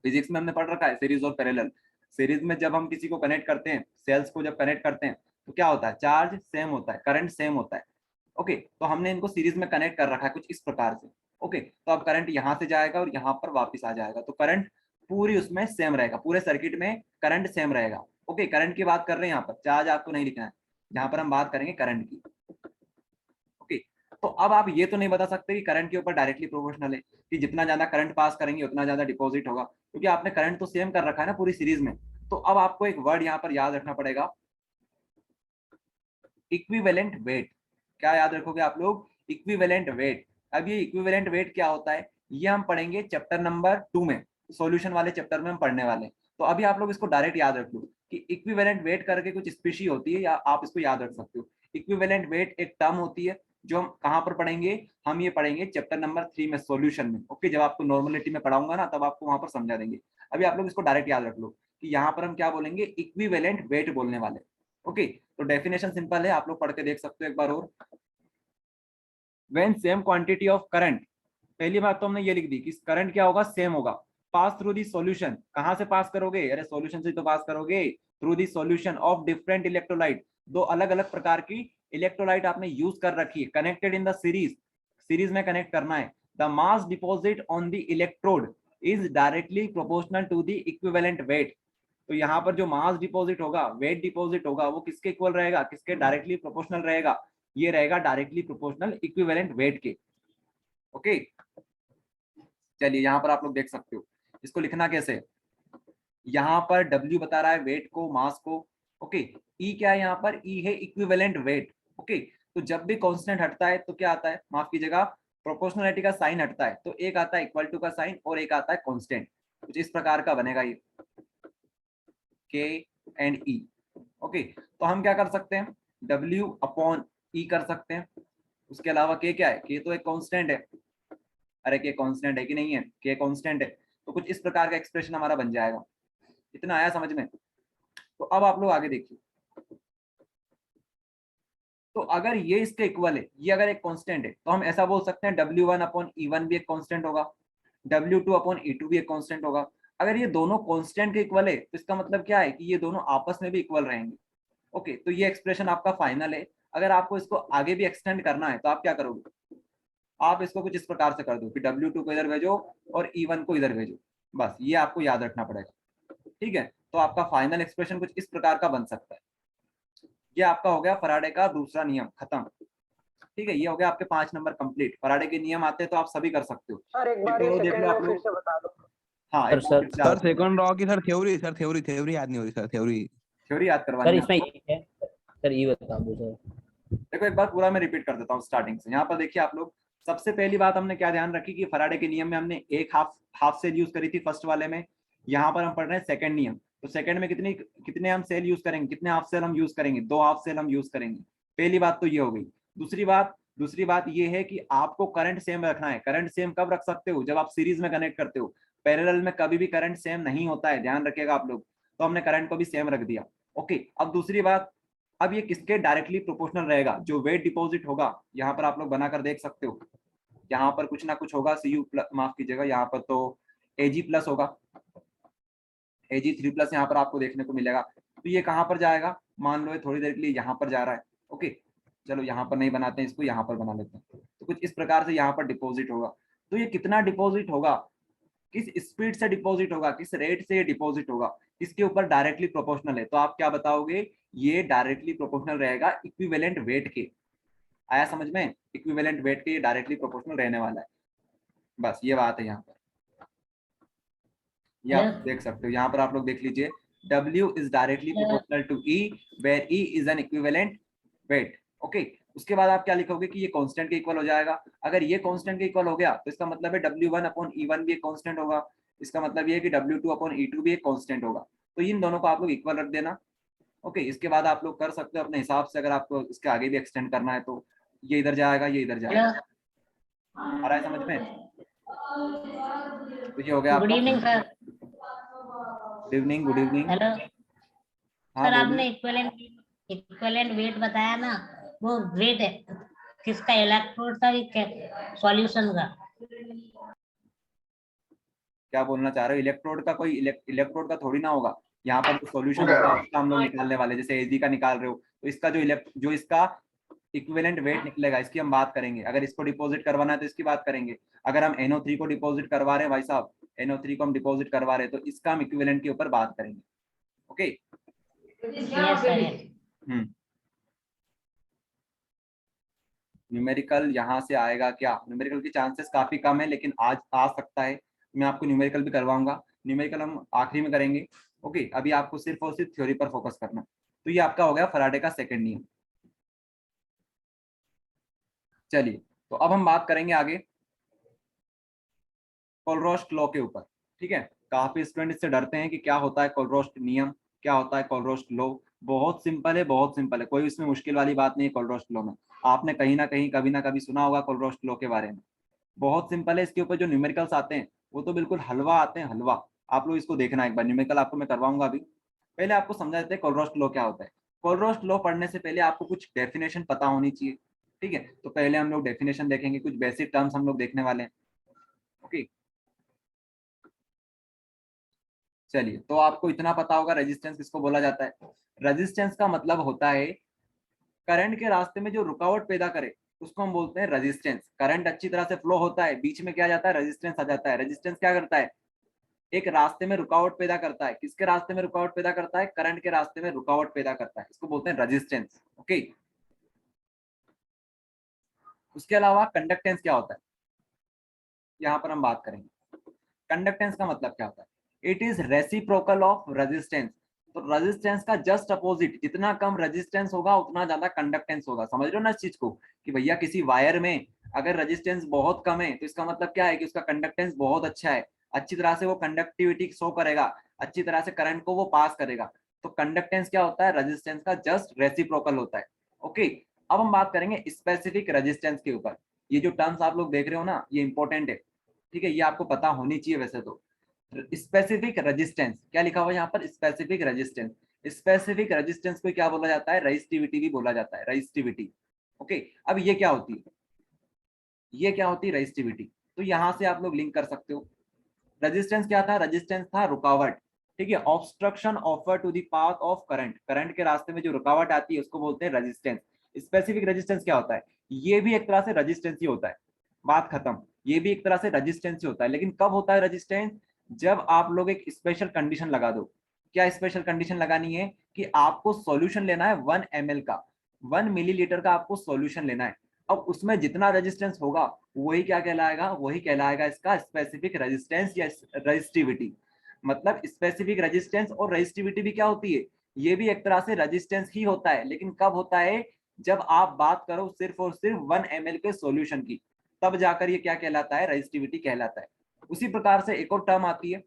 फिजिक्स में हमने पढ़ रखा है सीरीज और पैरेलल। सीरीज में जब हम किसी को कनेक्ट करते हैं, सेल्स को जब कनेक्ट करते हैं तो क्या होता है, चार्ज सेम होता है, करंट सेम होता है। ओके, तो हमने इनको सीरीज में कनेक्ट कर रखा है कुछ इस प्रकार से। ओके, तो अब करंट यहाँ से जाएगा और यहाँ पर वापस आ जाएगा, तो करंट पूरी उसमें सेम रहेगा, पूरे सर्किट में करंट सेम रहेगा। ओके, करंट की बात कर रहे हैं यहाँ पर, चार्ज आपको नहीं लिखना है, यहाँ पर हम बात करेंगे करंट की। ओके, तो अब आप ये तो नहीं बता सकते कि करंट के ऊपर डायरेक्टली प्रोपोर्शनल है कि जितना ज्यादा करंट पास करेंगे उतना ज्यादा डिपॉजिट होगा, क्योंकि आपने करंट तो सेम कर रखा है ना पूरी सीरीज में। तो अब आपको एक वर्ड यहाँ पर याद रखना पड़ेगा, इक्विवेलेंट वेट। क्या याद रखोगे आप लोग, इक्विवेलेंट वेट। अब ये इक्विवेलेंट वेट क्या होता है, ये हम पढ़ेंगे चैप्टर नंबर 2 में, सॉल्यूशन वाले चैप्टर में हम पढ़ने वाले हैं। तो अभी आप लोग इसको डायरेक्ट याद रख लो कि इक्विवेलेंट वेट करके कुछ स्पीशी होती है, या आप इसको याद रख सकते हो। इक्विवेलेंट वेट एक टर्म होती है जो हम कहाँ पर पढ़ेंगे, हम ये पढ़ेंगे चैप्टर नंबर 3 में, सॉल्यूशन में। ओके, जब आपको नॉर्मलिटी में पढ़ाऊंगा ना तब आपको वहां पर समझा देंगे। अभी आप लोग इसको डायरेक्ट याद रख लो कि यहाँ पर हम क्या बोलेंगे, इक्विवेलेंट वेट बोलने वाले। ओके, तो डेफिनेशन सिंपल है, आप लोग पढ़ के देख सकते हो एक बार और। When same quantity of current, पहली बात तो हमने ये लिख दी कि करंट क्या होगा, सेम होगा। पास थ्रू दी सॉल्यूशन, कहां से पास करोगे, अरे सॉल्यूशन से तो पास करोगे, through the solution of different electrolyte. दो अलग अलग प्रकार की इलेक्ट्रोलाइट आपने यूज कर रखी है, connected in the series, series में कनेक्ट करना है। The mass deposit on the electrode is directly proportional to the equivalent weight. तो यहाँ पर जो मास डिपॉजिट होगा, वेट डिपॉजिट होगा, वो किसके इक्वल रहेगा, किसके डायरेक्टली प्रोपोर्शनल रहेगा, ये रहेगा डायरेक्टली प्रोपोर्शनल इक्विवेलेंट वेट के। ओके, चलिए यहाँ पर आप लोग देख सकते हो, इसको लिखना कैसे, यहाँ पर W बता रहा है वेट को, मास को। ओके, E क्या है यहाँ पर, E है इक्विवेलेंट वेट। ओके, तो जब भी कांस्टेंट हटता है तो क्या आता है, माफ कीजिएगा, प्रोपोर्शनलिटी का साइन हटता है, तो एक आता है इक्वल टू का साइन और एक आता है कांस्टेंट। कुछ इस प्रकार का बनेगा ये K एंड E। ओके, तो हम क्या कर सकते हैं, W अपॉन E कर सकते हैं। उसके अलावा K क्या है, K तो एक कांस्टेंट है, अरे K कांस्टेंट है कि नहीं है, K कांस्टेंट है, तो कुछ इस प्रकार का एक्सप्रेशन हमारा बन जाएगा। इतना आया समझ में। तो अब आप लोग आगे देखिए, तो अगर ये इसके इक्वल है, ये अगर एक कांस्टेंट है, तो हम ऐसा बोल सकते हैं W1 अपॉन E1 भी एक कांस्टेंट होगा, W2 अपॉन E2 भी एक कांस्टेंट होगा। अगर ये दोनों कांस्टेंट के इक्वल है तो इसका मतलब क्या है कि ये दोनों आपस में भी इक्वल रहेंगे। ओके, तो ये एक्सप्रेशन आपका फाइनल है। अगर आपको इसको आगे भी एक्सटेंड करना है तो आप क्या करोगे, आप इसको कुछ इस प्रकार से कर दो कि W2 को इधर भेजो और E1 को इधर भेजो, बस ये आपको याद रखना पड़ेगा। ठीक है, तो आपका फाइनल एक्सप्रेशन कुछ इस प्रकार का बन सकता है। ये आपका हो गया फैराडे का दूसरा नियम, खत्म। ठीक है, ये हो गया आपके 5 नंबर कंप्लीट। फैराडे के नियम आते हैं तो आप सभी कर सकते हो। सर एक बार ये देख सेकंड लो आप लॉ फिर लोग। से बता दो। हाँ, सर, एक बार फिर से सर सेकंड लॉ की सर थ्योरी याद नहीं हो रही सर, थ्योरी याद सर करवानी है। इसमें ये है, सर ये बता दो सर। देखो एक बार पूरा मैं रिपीट कर देता हूँ स्टार्टिंग से। यहाँ पर देखिए आप लोग, सबसे पहली बात हमने क्या ध्यान रखी कि फैराडे के नियम में हमने एक हाफ सेल यूज करी थी फर्स्ट वाले में। यहाँ पर हम पढ़ रहे हैं सेकंड नियम, तो सेकंड में कितने हम सेल यूज करेंगे, कितने हाफ सेल हम यूज करेंगे, 2 हाफ सेल हम यूज करेंगे। पहली बात तो ये हो गई। दूसरी बात ये है कि आपको करंट सेम रखना है। करंट सेम कब रख सकते हो, जब आप सीरीज में कनेक्ट करते हो। पैरेलल में कभी भी करंट सेम नहीं होता है, ध्यान रखिएगा आप लोग। तो हमने करंट को भी सेम रख दिया। ओके, अब दूसरी बात, अब ये किसके डायरेक्टली प्रोपोर्शनल रहेगा, जो वेट डिपॉजिट होगा। यहाँ पर आप लोग बनाकर देख सकते हो, यहाँ पर कुछ ना कुछ होगा, CU माफ कीजिएगा, यहाँ पर तो AG प्लस होगा, AG3 प्लस यहाँ पर आपको देखने को मिलेगा। तो ये कहाँ पर जाएगा, मान लो थोड़ी देर के लिए यहाँ पर जा रहा है। ओके, चलो यहाँ पर नहीं बनाते हैं इसको, यहाँ पर बना लेते हैं। तो कुछ इस प्रकार से यहाँ पर डिपॉजिट होगा। तो ये कितना डिपॉजिट होगा, किस स्पीड से डिपॉजिट होगा, किस रेट से ये डिपॉजिट होगा, इसके ऊपर डायरेक्टली प्रोपोर्शनल है। तो आप क्या बताओगे, ये डायरेक्टली प्रोपोर्शनल रहेगा इक्विवेलेंट वेट के। आया समझ में, इक्विवेलेंट वेट के ये डायरेक्टली प्रोपोर्शनल रहने वाला है। बस ये बात है यहाँ पर, ये आप देख सकते हो। यहाँ पर आप लोग देख लीजिए, W is directly proportional to E where E is an equivalent weight। Okay, उसके बाद आप क्या लिखोगे कि ये कांस्टेंट के इक्वल हो जाएगा। अगर ये कांस्टेंट के इक्वल हो गया तो इसका मतलब है W1 अपॉन E1 भी एक कांस्टेंट होगा। इसका मतलब ये है कि W2 अपॉन E2 भी एक कांस्टेंट होगा। तो इन दोनों को आप लोग इक्वल रख देना। ओके, इसके बाद आप लोग कर सकते हो अपने हिसाब से, अगर आपको इसके आगे भी एक्सटेंड करना है तो ये इधर जाएगा, ये इधर जाएगा। आ रहा है समझ में। तो ये हो गया। Good evening sir. Good evening, good evening. Hello हाँ सर, आपने बोलिए। इक्विवेलेंट वेट बताया ना, वो वेट है, किसका, इलेक्ट्रोड का सॉल्यूशन का? क्या बोलना चाह रहे हो? इलेक्ट्रोड का कोई इलेक्ट्रोड का थोड़ी ना होगा। यहाँ पर जो सॉल्यूशन होगा उसका हम लोग निकालने वाले, जैसे एजी का निकाल रहे हो तो इसका जो इसका इक्विवेलेंट वेट निकलेगा इसकी हम बात करेंगे। अगर इसको डिपॉजिट करवाना है तो इसकी बात करेंगे। अगर हम NO3 को डिपॉजिट करवा रहे हैं भाई साहब, NO3 को हम डिपॉजिट करवा रहे हैं तो इसका हम इक्विवेलेंट के ऊपर बात करेंगे। ओके न्यूमेरिकल यहाँ से आएगा क्या? न्यूमेरिकल के चांसेस काफी कम है, लेकिन आज आ सकता है। मैं आपको न्यूमेरिकल भी करवाऊंगा। न्यूमेरिकल हम आखिरी में करेंगे। ओके अभी आपको सिर्फ और सिर्फ थ्योरी पर फोकस करना। तो ये आपका हो गया फैराडे का सेकंड नियम। चलिए तो अब हम बात करेंगे आगे कोलरोस्ट लॉ के ऊपर। ठीक है, काफी स्टूडेंट इससे डरते हैं कि क्या होता है कोलरोस्ट नियम, क्या होता है कोलरोस्ट लॉ। बहुत सिंपल है, बहुत सिंपल है, कोई इसमें मुश्किल वाली बात नहीं है। कोलरोस्ट लॉ में आपने कहीं ना कहीं कभी ना कभी सुना होगा कोलरोस्ट लॉ के बारे में। बहुत सिंपल है। इसके ऊपर जो न्यूमेरिकल्स आते हैं वो तो बिल्कुल हलवा आते हैं, हलवा। आप लोग इसको देखना एक बार, न्यूमेरिकल आपको मैं करवाऊंगा अभी। पहले आपको समझा देते हैं कोलरोस्ट लॉ क्या होता है। कोलरोस्ट लॉ पढ़ने से पहले आपको कुछ डेफिनेशन पता होनी चाहिए। ठीक है, तो पहले हम लोग डेफिनेशन देखेंगे, कुछ बेसिक टर्म्स हम लोग देखने वाले हैं। ओके चलिए, तो आपको इतना पता होगा रेजिस्टेंस किसको बोला जाता है। रेजिस्टेंस का मतलब होता है करंट के रास्ते में जो रुकावट पैदा करे उसको हम बोलते हैं रेजिस्टेंस। करंट अच्छी तरह से फ्लो होता है, बीच में क्या जाता है, रेजिस्टेंस आ जाता है। रेजिस्टेंस क्या करता है, एक रास्ते में रुकावट पैदा करता है। किसके रास्ते में रुकावट पैदा करता है? करंट के रास्ते में रुकावट पैदा करता है, इसको बोलते हैं रेजिस्टेंस। ओके उसके अलावा कंडक्टेंस क्या होता है, यहाँ पर हम बात करेंगे। कंडक्टेंस का मतलब क्या होता है? It is reciprocal of resistance. तो रेजिस्टेंस का जस्ट अपोजिट, जितना कम रेजिस्टेंस होगा उतना ज्यादा कंडक्टेंस होगा। समझ रहे हो ना इस चीज को, कि भैया किसी वायर में अगर रेजिस्टेंस बहुत कम है तो इसका मतलब क्या है कि उसका कंडक्टेंस बहुत अच्छा है, अच्छी तरह से वो कंडक्टिविटी शो करेगा, अच्छी तरह से करंट को वो पास करेगा। तो कंडक्टेंस क्या होता है? रेजिस्टेंस का जस्ट रेसिप्रोकल होता है। ओके अब हम बात करेंगे स्पेसिफिक रेजिस्टेंस के ऊपर। ये जो टर्म्स आप लोग देख रहे हो ना, ये इंपॉर्टेंट है। ठीक है, ये आपको पता होनी चाहिए वैसे तो। स्पेसिफिक रेजिस्टेंस क्या लिखा हुआ है यहाँ पर? Specific resistance. स्पेसिफिक रेजिस्टेंस को क्या बोला जाता है? रेजिस्टिविटी भी बोला जाता है, रेजिस्टिविटी। ओके अब ये क्या होती है? ये क्या होती है? रेजिस्टिविटी। तो यहाँ से आप लोग लिंक कर सकते हो। रेजिस्टेंस क्या था? रेजिस्टेंस था रुकावट। ठीक है, obstruction offer to the path of current. Current के रास्ते में जो रुकावट आती है उसको बोलते हैं रेजिस्टेंस। स्पेसिफिक रेजिस्टेंस क्या होता है? ये भी एक तरह से रेजिस्टेंस ही होता है, बात खत्म। ये भी एक तरह से रेजिस्टेंस ही होता है, लेकिन कब होता है रेजिस्टेंस? जब आप लोग एक स्पेशल कंडीशन लगा दो। क्या स्पेशल कंडीशन लगानी है? कि आपको सॉल्यूशन लेना है 1 ml का, 1 मिलीलीटर का आपको सॉल्यूशन लेना है। अब उसमें जितना रेजिस्टेंस होगा वही क्या कहलाएगा? वही कहलाएगा इसका स्पेसिफिक रेजिस्टेंस या रेजिस्टिविटी। मतलब स्पेसिफिक रेजिस्टेंस और रेजिस्टिविटी भी क्या होती है? ये भी एक तरह से रेजिस्टेंस ही होता है, लेकिन कब होता है? जब आप बात करो सिर्फ और सिर्फ 1 ml के सॉल्यूशन की, तब जाकर ये क्या कहलाता है? रेजिस्टिविटी कहलाता है। उसी प्रकार से एक और टर्म आती है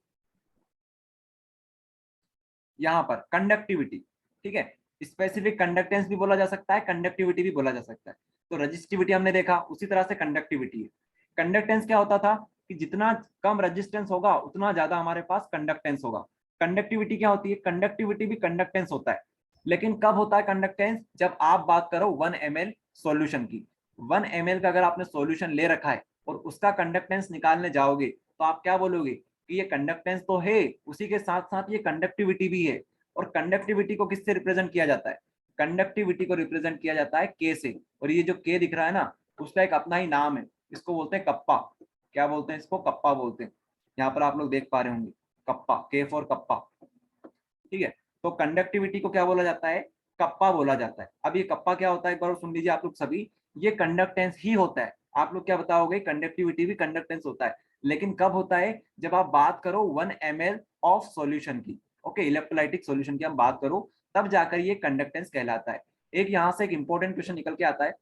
यहाँ पर, कंडक्टिविटी। ठीक है, स्पेसिफिक कंडक्टेंस भी बोला जा सकता है, कंडक्टिविटी भी बोला जा सकता है। तो रेजिस्टिविटी हमने देखा, उसी तरह से कंडक्टिविटी है। कंडक्टेंस क्या होता था? कि जितना कम रेजिस्टेंस होगा उतना ज्यादा हमारे पास कंडक्टेंस होगा। कंडक्टिविटी क्या होती है? कंडक्टिविटी भी कंडक्टेंस होता है, लेकिन कब होता है कंडक्टेंस? जब आप बात करो 1 ml सॉल्यूशन की। 1 ml का अगर आपने सॉल्यूशन ले रखा है और उसका कंडक्टेंस निकालने जाओगे तो आप क्या बोलोगे? कि ये कंडक्टेंस तो है, उसी के साथ साथ ये कंडक्टिविटी भी है। और कंडक्टिविटी को किससे रिप्रेजेंट किया जाता है? कंडक्टिविटी को रिप्रेजेंट किया जाता है के से। और ये जो के दिख रहा है ना, उसका एक अपना ही नाम है, इसको बोलते हैं कप्पा। क्या बोलते हैं इसको? कप्पा बोलते हैं। यहाँ पर आप लोग देख पा रहे होंगे कप्पा, के फॉर कप्पा। ठीक है, तो कंडक्टिविटी को क्या बोला जाता है? कप्पा बोला जाता है। अब ये कप्पा क्या होता है एक बार सुन लीजिए आप लोग सभी। ये कंडक्टेंस ही होता है। आप लोग क्या बताओगे? कंडक्टिविटी भी कंडक्टेंस होता है, लेकिन कब होता है? जब आप बात करो 1 ml ऑफ सॉल्यूशन की। ओके इलेक्ट्रोलाइटिक सॉल्यूशन की हम बात करो, तब जाकर ये कंडक्टेंस कहलाता है। एक यहाँ से एक इंपॉर्टेंट क्वेश्चन निकल के आता है,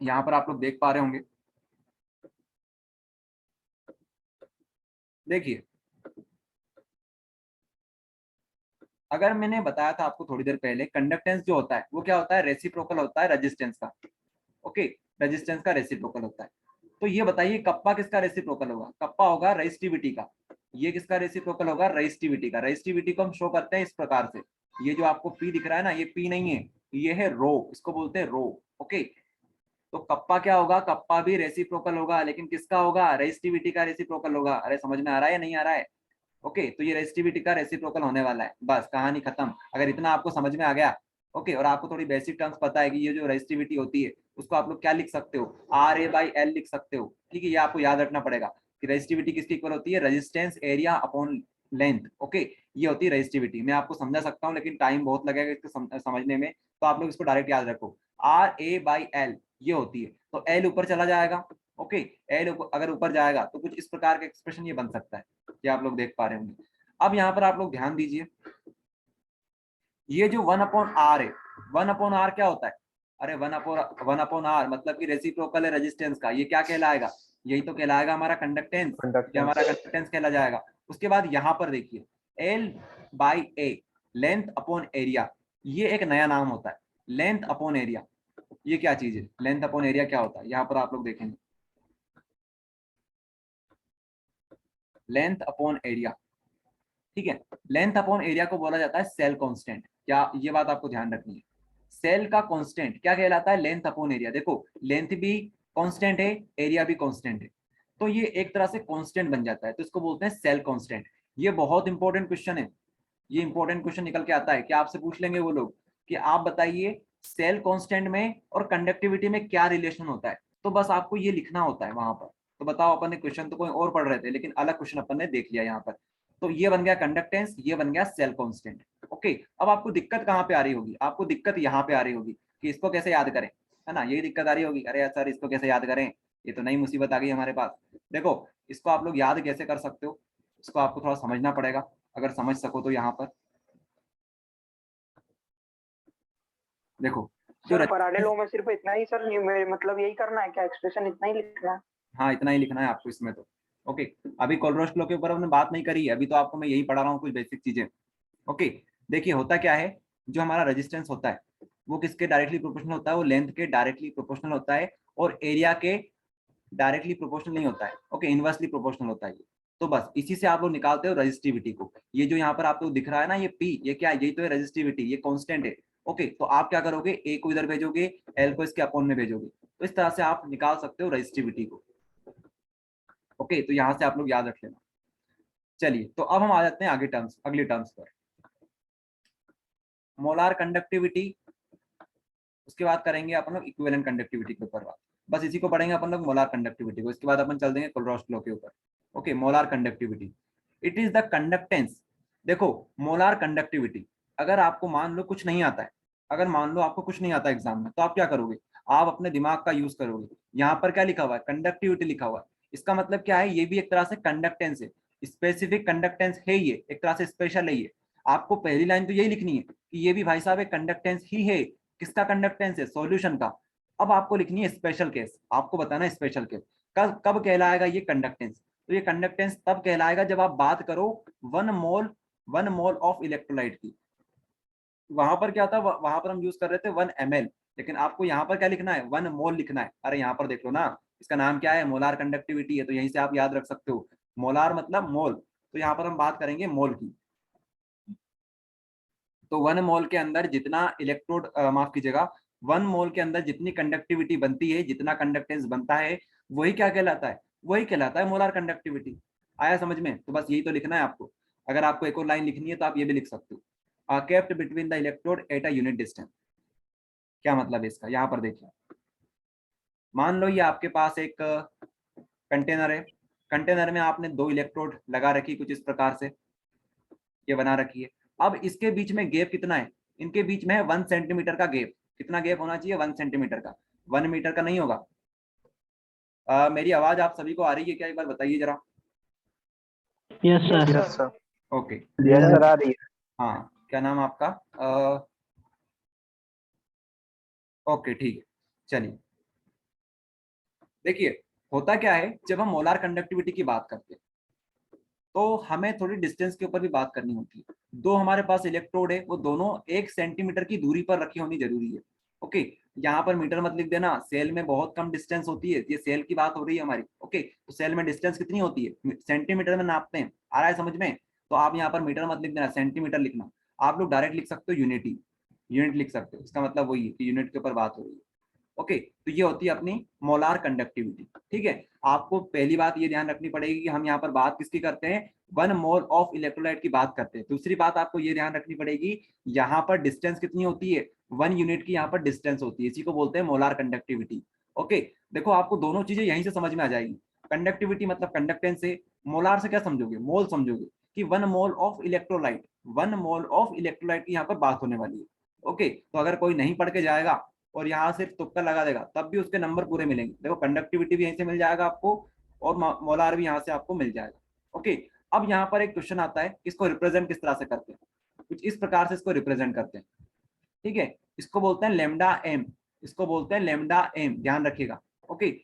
यहाँ पर आप लोग देख पा रहे होंगे। देखिए, अगर मैंने बताया था आपको थोड़ी देर पहले, कंडक्टेंस जो होता है वो क्या होता है? रेसिप्रोकल होता है रेजिस्टेंस का। ओके रेजिस्टेंस का रेसिप्रोकल होता है। तो ये बताइए कप्पा किसका रेसिप्रोकल होगा? कप्पा होगा रेजिस्टिविटी का। ये किसका रेसिप्रोकल होगा? रेजिस्टिविटी का। रेजिस्टिविटी को हम शो करते हैं इस प्रकार से। ये जो आपको पी दिख रहा है ना, ये पी नहीं है, ये है रो, इसको बोलते हैं रो। ओके तो कप्पा क्या होगा, कप्पा भी रेसिप्रोकल होगा, लेकिन किसका होगा, रेजिस्टिविटी का रेसिप्रोकल होगा। अरे समझ में आ रहा है या नहीं आ रहा है? ओके, तो ये रेजिस्टिविटी का रेसिप्रोकल होने वाला है, बस कहानी खत्म। अगर इतना आपको समझ में आ गया, ओके, और आपको थोड़ी बेसिक टर्म्स पता है कि ये जो रेजिस्टिविटी होती है उसको आप लोग क्या लिख सकते हो, RA/L लिख सकते हो, ठीक है। ये आपको याद रखना पड़ेगा कि रेजिस्टिविटी किसकी इक्वल होती है, resistance area upon length. Okay, ये होती है रेजिस्टिविटी। मैं आपको समझा सकता हूँ लेकिन टाइम बहुत लगेगा इसको समझने में, तो आप लोग इसको डायरेक्ट याद रखो, RA/L ये होती है। तो L ऊपर चला जाएगा, ओके, L अगर ऊपर जाएगा तो कुछ इस प्रकार का एक्सप्रेशन ये बन सकता है, ये आप लोग देख पा रहे होंगे। अब यहाँ पर आप लोग ध्यान दीजिए, ये जो 1/r है, 1/r क्या होता है, अरे 1/r मतलब कि रेसिप्रोकल है रेजिस्टेंस का, ये क्या कहलाएगा, यही तो कहलाएगा हमारा कंडक्टेंस, ये हमारा कंडक्टेंस कहला जाएगा। उसके बाद यहाँ पर देखिए L/A लेंथ अपॉन एरिया, ये एक नया नाम होता है, लेंथ अपॉन एरिया। ये क्या चीज है, लेंथ अपॉन एरिया क्या होता है, यहाँ पर आप लोग देखेंगे लेंथ अपॉन एरिया, ठीक है। लेंथ अपॉन एरिया को बोला जाता है सेल कांस्टेंट। क्या, ये बात आपको ध्यान रखनी है, सेल का कांस्टेंट क्या कहलाता है, लेंथ अपॉन एरिया। देखो लेंथ भी कांस्टेंट है, एरिया भी कांस्टेंट है, तो ये एक तरह से कांस्टेंट बन जाता है, तो इसको बोलते हैं सेल कांस्टेंट। ये बहुत इंपॉर्टेंट क्वेश्चन है, ये इंपॉर्टेंट क्वेश्चन निकल के आता है कि आपसे पूछ लेंगे वो लोग कि आप बताइए सेल कांस्टेंट में और कंडक्टिविटी में क्या रिलेशन होता है, तो बस आपको ये लिखना होता है वहां पर। तो बताओ, अपन ने क्वेश्चन तो कोई और पढ़ रहे थे लेकिन अलग क्वेश्चन अपन ने देख लिया यहाँ पर। तो ये बन गया कंडक्टेंस, ये बन गया सेल कांस्टेंट। ओके, अब आपको दिक्कत कहाँ पे आ रही होगी, आपको दिक्कत यहाँ पे आ रही होगी कि इसको कैसे याद करें, है ना, यही दिक्कत आ रही होगी, अरे सर इसको कैसे याद करें, ये तो नई मुसीबत आ गई हमारे पास। देखो इसको आप लोग याद कैसे कर सकते हो, इसको आपको थोड़ा समझना पड़ेगा, अगर समझ सको तो। यहाँ पर देखो जो सर फैराडे लॉ में सिर्फ इतना ही सर, मतलब यही करना है क्या, एक्सप्रेशन इतना ही लिखना है? हाँ इतना ही लिखना है आपको इसमें तो। ओके, अभी कोलब्रुक लॉ के ऊपर हमने बात नहीं करी है, अभी तो आपको मैं यही पढ़ा रहा हूँ कुछ बेसिक चीजें। ओके, देखिए होता क्या है, जो हमारा रेजिस्टेंस होता है वो किसके डायरेक्टली प्रोपोर्शनल होता है, वो लेंथ के डायरेक्टली प्रोपोर्शनल होता है, और एरिया के डायरेक्टली प्रोपोर्शनल नहीं होता है, ओके, इनवर्सली प्रोपोर्शनल होता है ये। तो बस इसी से आप लोग निकालते हो रेजिस्टिविटी को। ये जो यहाँ पर आप लोग दिख रहा है ना, ये P, ये क्या है, यही तो है रेजिस्टिविटी, ये कांस्टेंट है। ओके, तो आप क्या करोगे, A को इधर भेजोगे, L को इसके अपॉन में भेजोगे, तो इस तरह से आप निकाल सकते हो रेजिस्टिविटी को। ओके, तो यहाँ से आप लोग याद रख लेना। चलिए, तो अब हम आ जाते हैं आगे टर्म्स, अगली टर्म्स पर, मोलार कंडक्टिविटी, उसके बाद करेंगे अपन लोग इक्विवेलेंट कंडक्टिविटी के ऊपर बात, बस इसी को पढ़ेंगे अपन लोग, मोलार कंडक्टिविटी को। इसके बाद अपन चल देंगे कोलब्रुक लॉ के ऊपर। Okay, molar conductivity, it is the conductance. देखो मोलार कंडक्टिविटी, अगर आपको मान लो कुछ नहीं आता है, अगर मान लो आपको कुछ नहीं आता एग्जाम में, तो आप क्या करोगे, आप अपने दिमाग का यूज करोगे। यहाँ पर क्या लिखा हुआ है, कंडक्टिविटी लिखा हुआ है, इसका मतलब क्या है, ये भी एक तरह से कंडक्टेंस है, स्पेसिफिक कंडक्टेंस है, ये एक तरह से स्पेशल है ये। आपको पहली लाइन तो यही लिखनी है कि ये भी भाई साहब एक कंडक्टेंस ही है, किसका कंडक्टेंस है, सॉल्यूशन का। अब आपको लिखनी है स्पेशल केस, आपको बताना है स्पेशल केस कब कब कहलाएगा ये कंडक्टेंस। तो ये कंडक्टेंस तब कहलाएगा जब आप बात करो 1 मोल ऑफ इलेक्ट्रोलाइट की। वहां पर क्या था, वहां पर हम यूज कर रहे थे 1 ml, लेकिन आपको यहाँ पर क्या लिखना है, 1 मोल लिखना है। अरे यहाँ पर देख लो ना, इसका नाम क्या है, मोलार कंडक्टिविटी है, तो यहीं से आप याद रख सकते हो, मोलार मतलब मोल, तो यहाँ पर हम बात करेंगे मोल की। तो 1 मोल के अंदर जितना इलेक्ट्रोड, माफ कीजिएगा, 1 मोल के अंदर जितनी कंडक्टिविटी बनती है, जितना कंडक्टेंस बनता है, वही क्या कहलाता है, वही कहलाता है मोलार कंडक्टिविटी। आया समझ में? तो बस यही तो लिखना है आपको। अगर आपको एक और लाइन लिखनी है तो आप ये भी लिख सकते हो, kept between the electrode at a unit distance. क्या मतलब है इसका, यहाँ पर देखिए, मान लो ये आपके पास एक कंटेनर है, कंटेनर में आपने 2 इलेक्ट्रोड लगा रखी कुछ इस प्रकार से, ये बना रखी है। अब इसके बीच में गैप कितना है, इनके बीच में है 1 सेंटीमीटर का गैप। कितना गैप होना चाहिए, 1 सेंटीमीटर का, 1 मीटर का नहीं होगा। मेरी आवाज आप सभी को आ रही है क्या, एक बार बताइए जरा। Yes yes sir. Sir, okay, yes sir आ रही है। हाँ, क्या नाम आपका, ओके ठीक है, चलिए। देखिए होता क्या है, जब हम मोलार कंडक्टिविटी की बात करते हैं तो हमें थोड़ी डिस्टेंस के ऊपर भी बात करनी होती है। 2 हमारे पास इलेक्ट्रोड है, वो दोनों 1 सेंटीमीटर की दूरी पर रखी होनी जरूरी है। ओके, यहाँ पर मीटर मत लिख देना, सेल में बहुत कम डिस्टेंस होती है, ये सेल की बात हो रही है हमारी। ओके, तो सेल में डिस्टेंस कितनी होती है, सेंटीमीटर में नापते हैं, आ रहा है समझ में? तो आप यहाँ पर मीटर मत लिख देना, सेंटीमीटर लिखना। आप लोग डायरेक्ट लिख सकते हो यूनिट लिख सकते हो, इसका मतलब वही है कि यूनिट के ऊपर बात हो रही है। ओके, तो ये होती है अपनी मोलार कंडक्टिविटी। ठीक है, आपको पहली बात ये ध्यान रखनी पड़ेगी कि हम यहाँ पर बात किसकी करते हैं, 1 मोल ऑफ इलेक्ट्रोलाइट की बात करते हैं। दूसरी बात आपको ये ध्यान रखनी पड़ेगी, यहाँ पर डिस्टेंस कितनी होती है, 1 यूनिट की यहाँ पर डिस्टेंस होती है, इसी को बोलते हैं मोलार कंडक्टिविटी। ओके, देखो आपको दोनों चीजें यहीं से समझ में आ जाएगी। कंडक्टिविटी मतलब कंडक्टेंस से, मोलार से क्या समझोगे, मोल समझोगे कि 1 mole of electrolyte, 1 mole of electrolyte की यहाँ पर बात होने वाली है। ओके, तो अगर कोई नहीं पढ़ के जाएगा और यहाँ सिर्फ तुक्का लगा देगा तब भी उसके नंबर पूरे मिलेंगे। देखो कंडक्टिविटी भी यहीं से मिल जाएगा आपको और मोलार भी यहाँ से आपको मिल जाएगा। ओके, अब यहाँ पर एक क्वेश्चन आता है, इसको रिप्रेजेंट किस तरह से करते हैं, कुछ इस प्रकार से इसको रिप्रेजेंट करते हैं। ठीक है, इसको बोलते हैं लेमडा एम, इसको बोलते हैं लेमडा एम, ध्यान रखिएगा। ओके,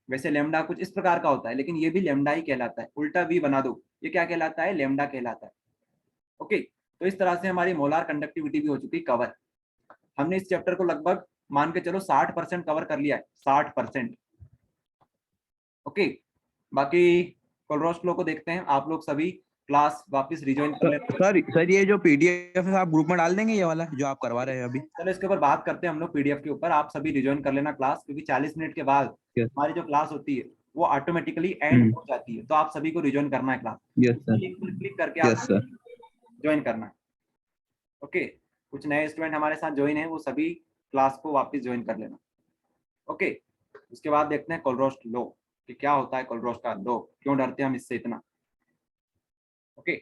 वैसे लेमडा कुछ इस प्रकार का होता है लेकिन ये भी लेमडा ही कहलाता है, उल्टा वी बना दो, ये क्या कहलाता है, लेमडा कहलाता है। ओके, तो इस तरह से हमारी मोलार कंडक्टिविटी भी हो चुकी कवर। हमने इस चैप्टर को लगभग मान के चलो 60% कवर कर लिया है, 60%। ओके, बाकी कोलरोस लो को देखते हैं, आप लोग सभी क्लास वापस रिज्वाइन कर लेते हैं। सर ये जो पीडीएफ है आप ग्रुप में डाल देंगे, ये वाला जो आप करवा रहे हैं अभी? चलो इसके ऊपर बात करते हैं हम लोग पीडीएफ के ऊपर, आप सभी रिज्वाइन कर लेना क्लास, क्योंकि 40 मिनट के बाद Yes. हमारी जो क्लास होती है वो ऑटोमेटिकली एंड हो जाती है, तो आप सभी को रिज्वाइन करना है क्लास, यस सर, लिंक पर क्लिक करके यस आप सर। ज्वाइन करना है। ओके, कुछ नए स्टूडेंट हमारे साथ ज्वाइन है, वो सभी क्लास को वापस ज्वाइन कर लेना। ओके, उसके बाद देखते हैं कोलरोस लो कि क्या होता है, कोलरोस का लो, क्यों डरते हैं हम इससे इतना। ओके।